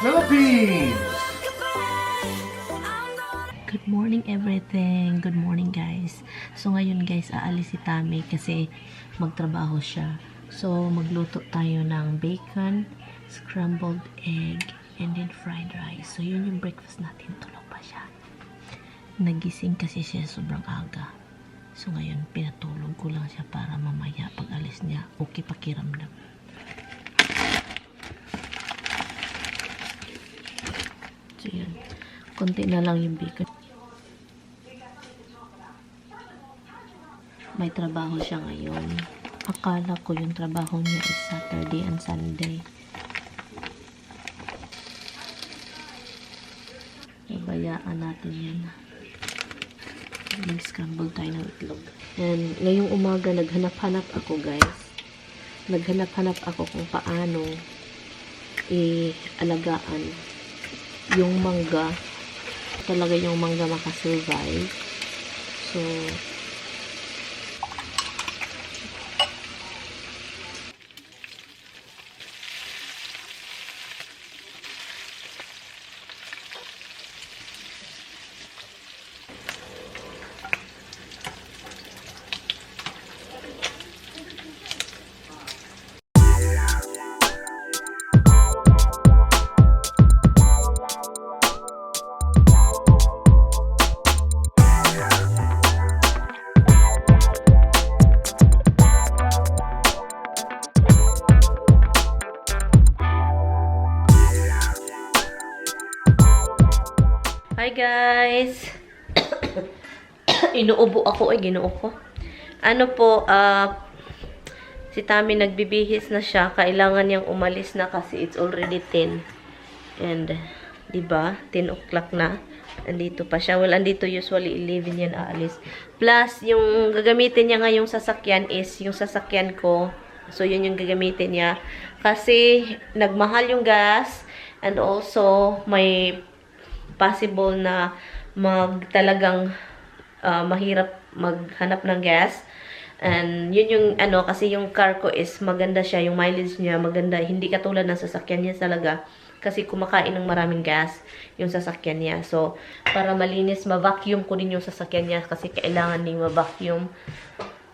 Philippines! Good morning everything. Good morning guys. So ngayon guys, aalis si Tami kasi magtrabaho siya. So magluto tayo ng bacon, scrambled egg, and then fried rice. So yun yung breakfast natin. Tulog pa siya. Nagising kasi siya sobrang aga. So ngayon pinatulog ko lang siya para mamaya pag alis niya okay pakiramdam. So yun. Konti na lang yung bacon. May trabaho siya ngayon. Akala ko yung trabaho niya is Saturday and Sunday. Pabayaan natin yan. Nag-scramble tayo ng itlog. And ngayong umaga, naghanap-hanap ako guys. Naghanap-hanap ako kung paano i-alagaan yung mangga. Talaga yung mangga makasurvive. So, hi guys! Inuubo ako ginoo ko. Ano po, si Tami nagbibihis na siya. Kailangan niyang umalis na kasi it's already 10. And, diba? 10 o'clock na. Andito pa siya. Well, andito usually 11 yan aalis. Plus, yung gagamitin niya ngayong sasakyan is yung sasakyan ko. So, yun yung gagamitin niya. Kasi, nagmahal yung gas. And also, may possible na talagang mahirap maghanap ng gas. And yun yung kasi yung car ko is maganda siya, yung mileage niya maganda, hindi katulad ng sasakyan niya talaga kasi kumakain ng maraming gas yung sasakyan niya. So para malinis, ma-vacuum ko din yung sasakyan niya kasi kailangan ding ma-vacuum.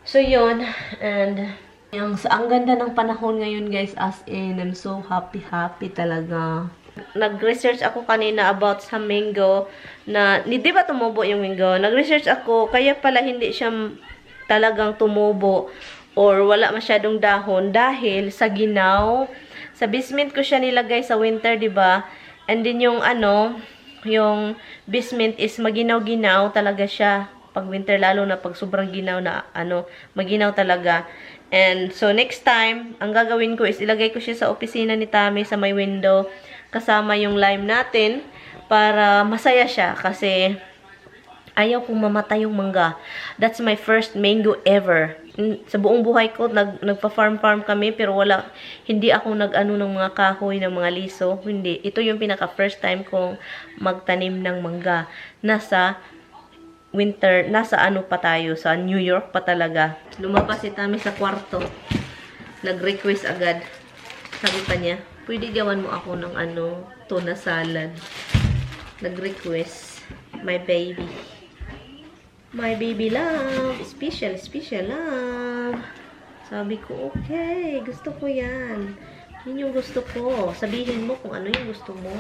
So yun, and ang ganda ng panahon ngayon guys, as in I'm so happy talaga. Nag-research ako kanina about sa mango na, di ba tumubo yung mango? Nag-research ako, kaya pala hindi siya talagang tumubo or wala masyadong dahon dahil sa ginaw. Sa basement ko siya nilagay sa winter, di ba? And then yung yung basement is maginaw-ginaw talaga siya pag winter, lalo na pag sobrang ginaw na maginaw talaga. And so next time, ang gagawin ko is ilagay ko siya sa opisina ni Tami sa may window kasama yung lime natin para masaya siya kasi ayaw kong mamatay yung mangga. That's my first mango ever. Sa buong buhay ko, nagpa-farm kami pero hindi ako nag-ano ng mga kahoy, ng mga liso. Hindi. Ito yung pinaka-first time kong magtanim ng mangga. Nasa winter, nasa pa tayo, sa New York pa talaga. Lumabas si Tami sa kwarto. Nag-request agad. Sabi pa niya, pwede gawan mo ako ng tuna salad. Nag-request. My baby. My baby love. Special love. Sabi ko, okay. Gusto ko yan. Yun yung gusto ko. Sabihin mo kung ano yung gusto mo.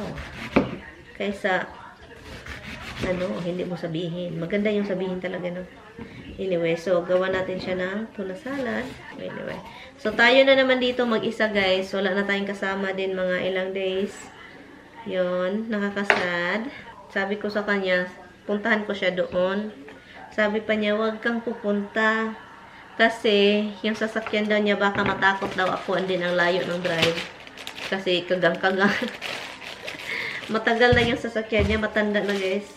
Kaysa, hindi mo sabihin. Maganda yung sabihin talaga, no? Anyway, so, gawa natin siya ng tuna salad. Anyway. So, tayo na naman dito mag-isa, guys. Wala na tayong kasama din mga ilang days. Yun, nakakasad. Sabi ko sa kanya, puntahan ko siya doon. Sabi pa niya, wag kang pupunta. Kasi, yung sasakyan daw niya, baka matakot daw ako. And then, ang layo ng drive. Kasi, kagang-kagang. Matagal na yung sasakyan niya. Matanda na, guys.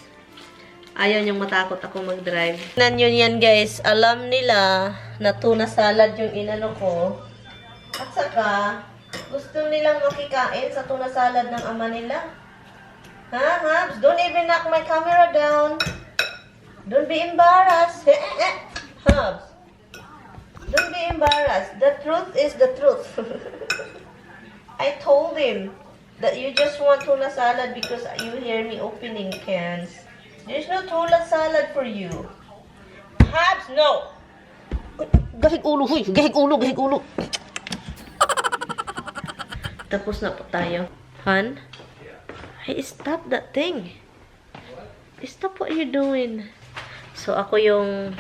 Ayaw niyong matakot ako mag-drive. Tignan nyo yan, guys. Alam nila na tuna salad yung inano ko. At saka, gusto nilang makikain sa tuna salad ng ama nila. Ha, Habs? Don't even knock my camera down. Don't be embarrassed. Habs. Don't be embarrassed. The truth is the truth. I told him. That you just want tuna salad because you hear me opening cans. There's no tuna salad for you. Habs, no! Gahig ulo, huy! Gahig ulo, gahig ulo! Tapos na po tayo. Han? Hey, stop that thing! Stop what you're doing. So, ako yung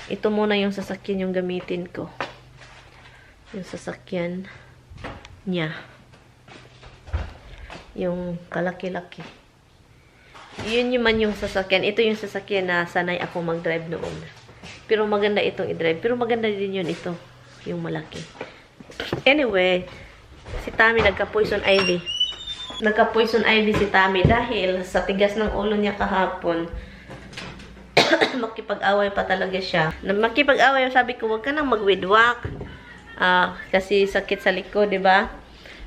ito muna yung sasakyan yung gamitin ko. Yung sasakyan niya. Yung kalaki-laki. Yun man yung sasakyan. Ito yung sasakyan na sanay ako mag-drive noon. Pero maganda itong i-drive. Pero maganda din yun ito. Yung malaki. Anyway, si Tammy nagka-poison ivy. Nagka-poison ivy si Tammy dahil sa tigas ng ulo niya kahapon. Makipag-away pa talaga siya. Makipag-away, sabi ko, wag ka nang mag-widwalk. Kasi sakit sa likod, di ba?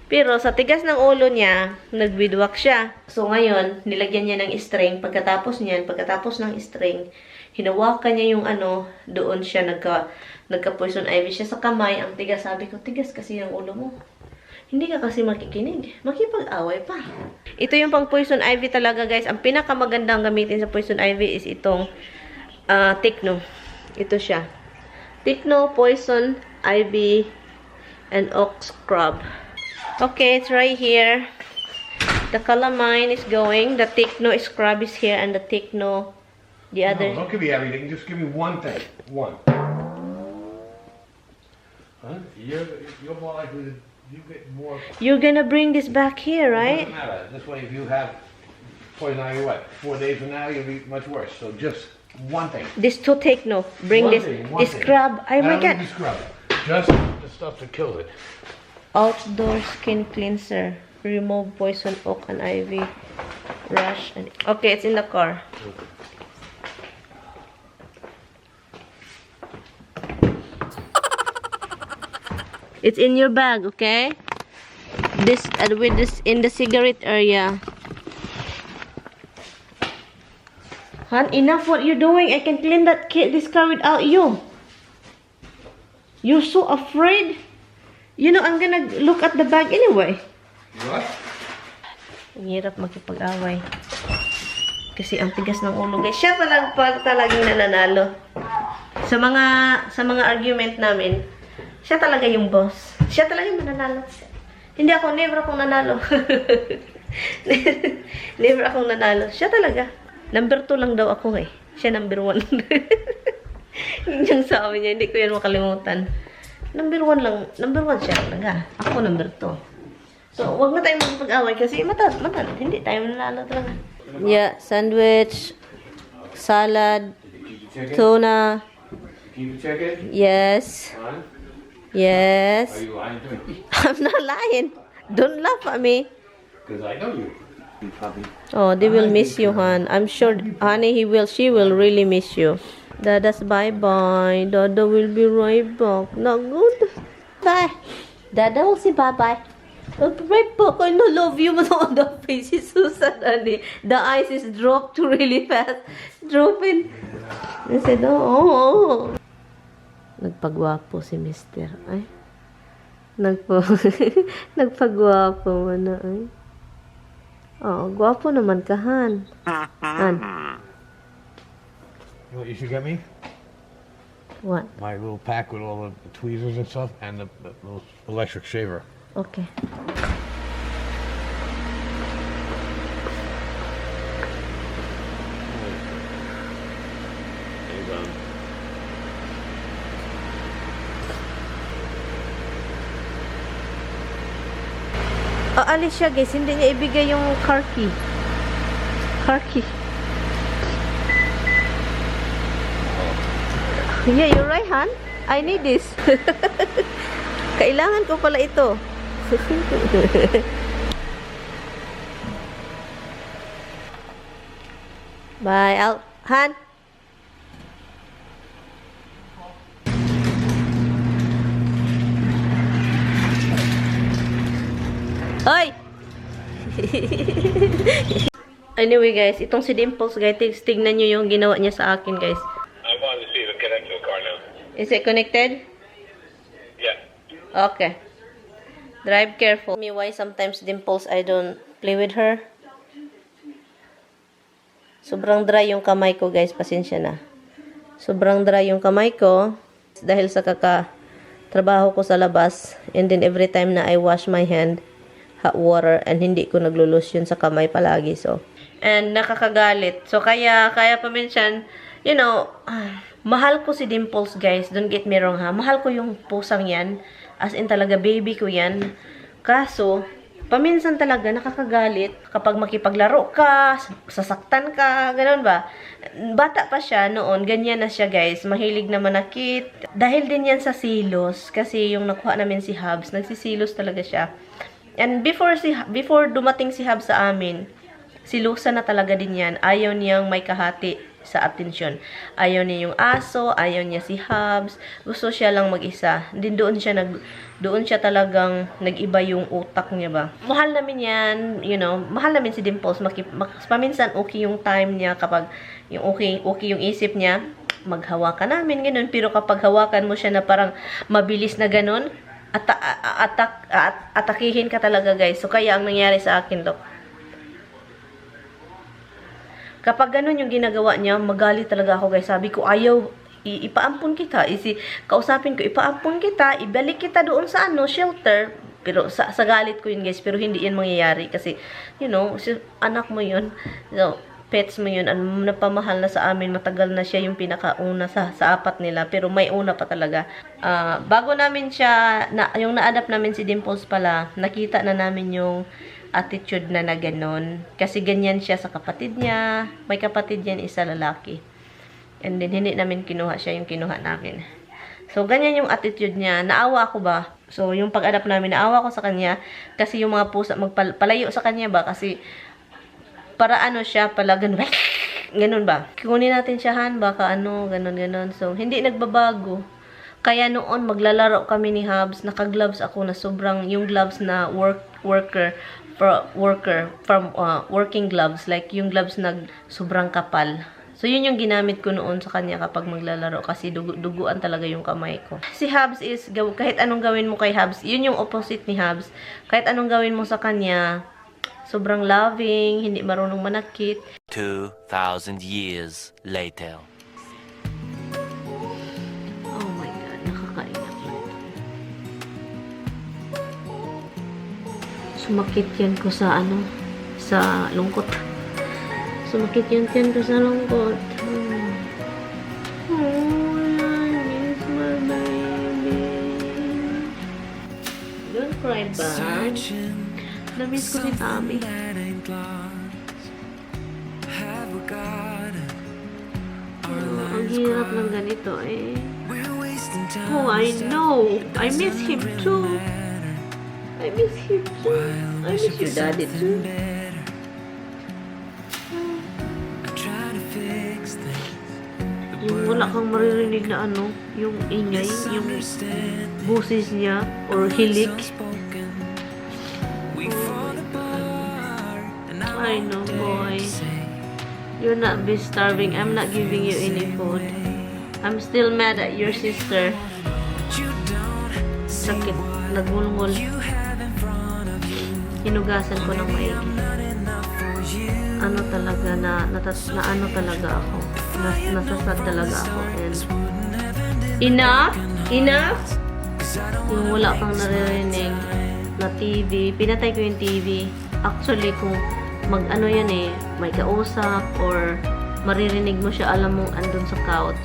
Pero sa tigas ng ulo niya, nag-widwalk siya. So ngayon, nilagyan niya ng string. Pagkatapos ng string, hinawakan niya yung doon siya nagka-poison ivy siya sa kamay. Ang tigas, sabi ko, tigas kasi yung ulo mo. Hindi ka kasi makikinig. Makipag-away pa. Ito yung pang poison ivy talaga, guys. Ang pinakamagandang gamitin sa poison ivy is itong Techno. Ito siya. Techno, poison ivy, and oak scrub. Okay, it's right here. The calamine is going. The Techno scrub is here, and the Techno, the other. No, don't give me everything. Just give me one thing. One. Huh? You're more likely to. You get more. You're gonna bring this back here, right? It doesn't matter. This way, if you have poison ivy, what? 4 days from now, you'll be much worse. So just one thing. This to Techno. Bring this scrub. Oh my God. Scrub. Just the stuff to kill it. Outdoor skin cleanser. Remove poison oak and ivy. Rush. Okay, it's in the car. It's in your bag, okay? This with this in the cigarette area. Han, enough what you're doing. I can clean this car without you. You're so afraid. You know, I'm gonna look at the bag anyway. What? Ang hirap makipag-away. Kasi ang tigas ng ulo, guys. Siya talagang nananalo. Sa mga argument namin, siya talaga yung boss. Siya talaga yung mananalo. Never akong nanalo. Never akong nanalo. Siya talaga. Number 2 lang daw ako eh. Siya number 1. Yung sabi niya, hindi ko yan makalimutan. Number 1 lang. Number 1 siya talaga. Ako number 2. So, wag na tayong magpag-away kasi hindi tayo nanalo talaga. Yeah, sandwich, salad, tuna. Keep checking? Yes. Huh? Yes. Are you lying to me? I'm not lying. Don't laugh at me. Because I know you. Oh, they will miss you, hon. I'm sure, honey, she will really miss you. Dada's bye-bye. Dada will be right back. Not good. Bye. Dada will say bye-bye. Right back. I no love you. But on the face is so sad, honey. The eyes is dropped really fast. Dropping. I said, oh. Nagpagwapo si Mister. Ay. Nagpagwapo mo na, ay. Oh, gwapo naman ka, Han. Han. You know what you should get me? What? My little pack with all the tweezers and stuff and the little electric shaver. Okay. Alis siya, guys. Hindi niya ibigay yung car key. Car key. Yeah, you're right, Han. I need this. Kailangan ko pala ito. Bye. Out. Han. Hoy! Anyway, guys, itong si Dimples, guys, tignan nyo yung ginawa niya sa akin, guys. I'm going to see if it connects to the car now. Is it connected? Yeah. Okay. Drive careful. Me why sometimes Dimples I don't play with her. Sobrang dry yung kamay ko, guys. Pasensya na. Sobrang dry yung kamay ko dahil sa trabaho ko sa labas. And then every time na I wash my hand, hot water, and hindi ko naglulus yun sa kamay palagi. So, and nakakagalit. So, kaya paminsan, you know, mahal ko si Dimples, guys. Don't get me wrong, ha. Mahal ko yung pusang yan. As in talaga, baby ko yan. Kaso, paminsan talaga nakakagalit kapag makipaglaro ka, sasaktan ka, gano'n ba? Bata pa siya noon, ganyan na siya, guys. Mahilig na manakit. Dahil din yan sa silos, kasi yung nakuha namin si Hubs, nagsisilos talaga siya. And before dumating si Hubs sa amin, silusan na talaga din yan. Ayaw niyang may kahati sa atensyon. Ayaw niya yung aso, ayaw niya si Hubs. Gusto siya lang mag-isa. Din doon siya talagang nag-iba yung utak niya ba. Mahal namin yan, you know, mahal namin si Dimples. Paminsan okay yung time niya kapag yung okay yung isip niya, maghawakan namin, ganun. Pero kapag hawakan mo siya na parang mabilis na ganun, atakihin ka talaga, guys. So, kaya ang nangyari sa akin, look. Kapag ganun yung ginagawa niya, magalit talaga ako, guys. Sabi ko, ayaw, ipaampun kita. Kausapin ko, ipaampun kita, ibalik kita doon sa shelter. Pero sa galit ko yun, guys. Pero hindi yan mangyayari kasi, you know, anak mo yun. So, pets mo yun. Napamahal na sa amin. Matagal na siya yung pinakauna sa apat nila. Pero may una pa talaga. Bago namin siya, yung na-adapt namin si Dimples pala, nakita na namin yung attitude na ganon. Kasi ganyan siya sa kapatid niya. May kapatid yan, isa lalaki. And then, hindi namin kinuha siya, yung kinuha namin. So, ganyan yung attitude niya. Naawa ako ba? So, yung pag-adapt namin, naawa ko sa kanya. Kasi yung mga pusa, magpalayo sa kanya ba? Kasi, para siya, pala ganun. Ganun ba? Kunin natin siya, Han, baka ganun. So, hindi nagbabago. Kaya noon, maglalaro kami ni Hubs. Naka-gloves ako na sobrang, yung gloves na working gloves, like yung gloves na sobrang kapal. So, yun yung ginamit ko noon sa kanya kapag maglalaro kasi duguan talaga yung kamay ko. Si Hubs is, kahit anong gawin mo kay Hubs, yun yung opposite ni Hubs. Kahit anong gawin mo sa kanya, sobrang loving, hindi marunong manakit. 2,000 years later. Oh my God, nakakaiyak. Sumakit yan ko sa sa lungkot. Sumakit yung tiyan ko sa lungkot. Oh, I miss my baby. Don't cry ba? Na-miss ko si Tommy. Ang hirap ng ganito eh. Oh, I know. I miss him too. I miss him too. I miss your daddy too. Yung wala kang maririnig na yung ingay, yung busis niya, or hilik. I know, boy. You're not be starving. I'm not giving you any food. I'm still mad at your sister. Sakit. Nagmulmul. Hinugasan ko ng maigi. Talaga ako. Nasasad talaga ako. And enough! Yung wala kang naririnig na TV. Pinatay ko yung TV. Actually, kung yan may kausap or maririnig mo siya, alam mo, andun sa couch.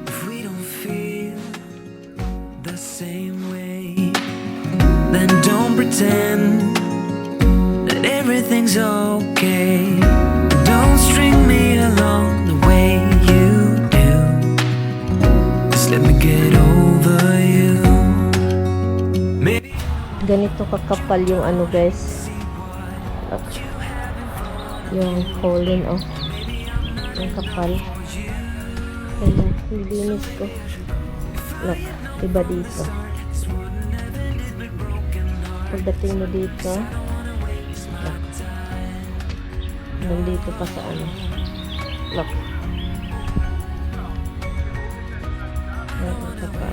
If we don't feel the same way, then don't pretend that everything's okay. Don't string me along the way you do. Just let me get over you. Maybe Ganito kakapal yung guys. Yung holding off. Yung kapal. Kaya, nilinis ko. Look, iba dito. Pagdating mo dito, look. Nandito pa sa Look. Ano ba?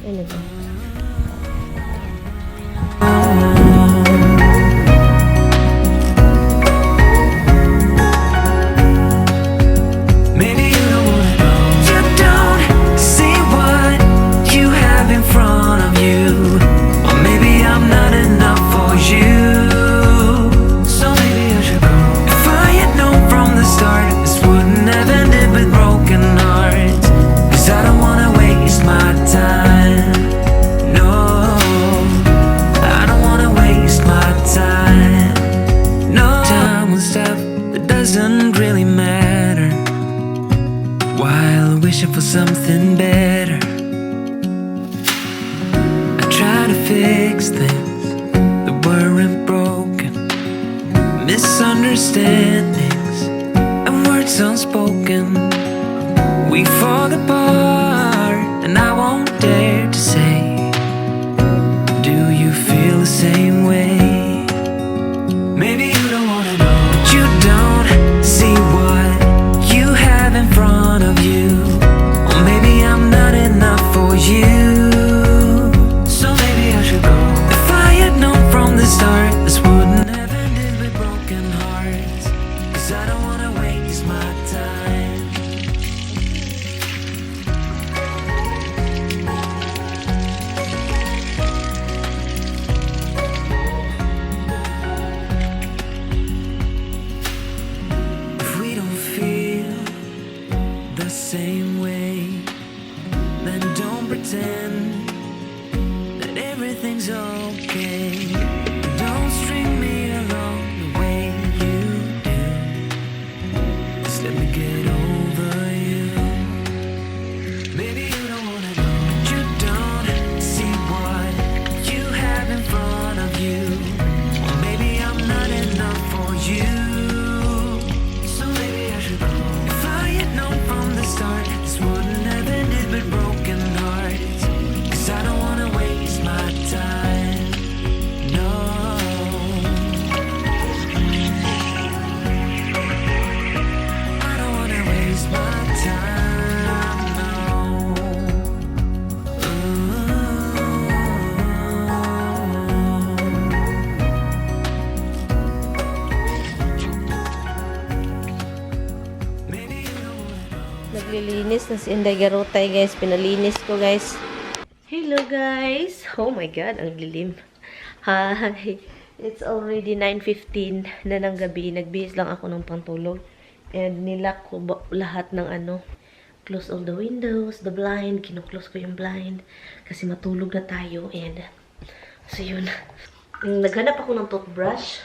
Ano ba? Maybe you don't wanna know. You don't see what you have in front of you. Or maybe I'm not enough for you. So maybe I should go. If I had known from the start, this wouldn't have ended with broken hearts. 'Cause I don't wanna waste my time. No, I don't wanna waste my time. No, time on stuff that doesn't really matter, while wishing for something better. I try to fix things that weren't broken, misunderstandings and words unspoken. We fall apart and I won't dare to say, do you feel the same way? Maybe you don't wanna know, but you don't see what you have in front of you. Or maybe I'm not enough for you. So maybe I should go. If I had known from the start, this wouldn't have ended with broken hearts. 'Cause I don't wanna waste my time. If we don't feel the same way, then don't pretend that everything's okay. Don't string me along the way you do. Just let me get over you. Maybe you don't wanna know, but you don't see what you have in front of you. Or maybe I'm not enough for you. So maybe I should go. If I had known from the start, this wouldn't have ended with broken hearts. 'Cause I don't wanna waste my time. No, I don't wanna waste my time. No. Maybe you don't wanna know. Naglilinis na si Inday Garotay, guys. Pinalinis ko, guys. Hello, guys. Oh my God, ang lilim. Hi. It's already 9:15 na ng gabi. Nagbihis lang ako ng pantulog. And nilock ko lahat ng ano. Close all the windows, the blind. Kinuklose ko yung blind. Kasi matulog na tayo. And, so yun. Naghanap ako ng toothbrush.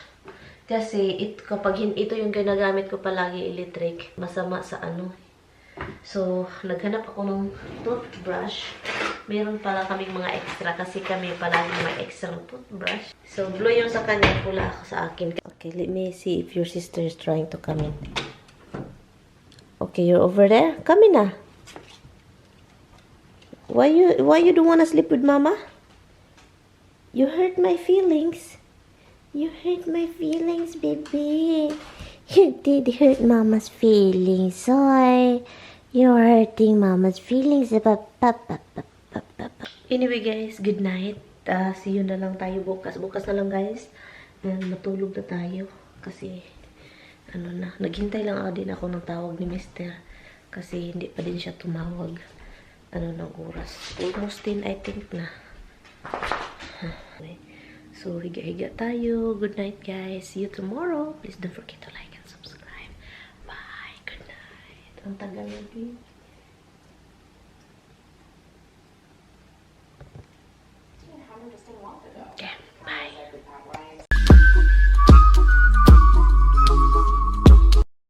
Kasi kapag ito yung ginagamit ko palagi electric, masama sa ano. So, naghanap ako ng toothbrush. Meron pala kaming mga extra kasi kami palagi may extra toothbrush. So, blue yung sa kanya, pula ako sa akin. Okay, let me see if your sister is trying to come in. Okay, you're over there? Come in na. Why you don't wanna sleep with mama? You hurt my feelings. You hurt my feelings, baby. You did hurt mama's feelings. Sorry. You're hurting mama's feelings. Anyway, guys, good night. See you na lang tayo bukas. Bukas na lang, guys. And matulog na tayo. Kasi, ano na, naghintay lang din ako ng tawag ni Mister. Kasi hindi pa din siya tumawag. Ano ng oras. Almost 10, I think na. So, higa-higa tayo. Good night, guys. See you tomorrow. Please don't forget to like and subscribe. Bye. Good night. Ang tagal na din. Okay, bye.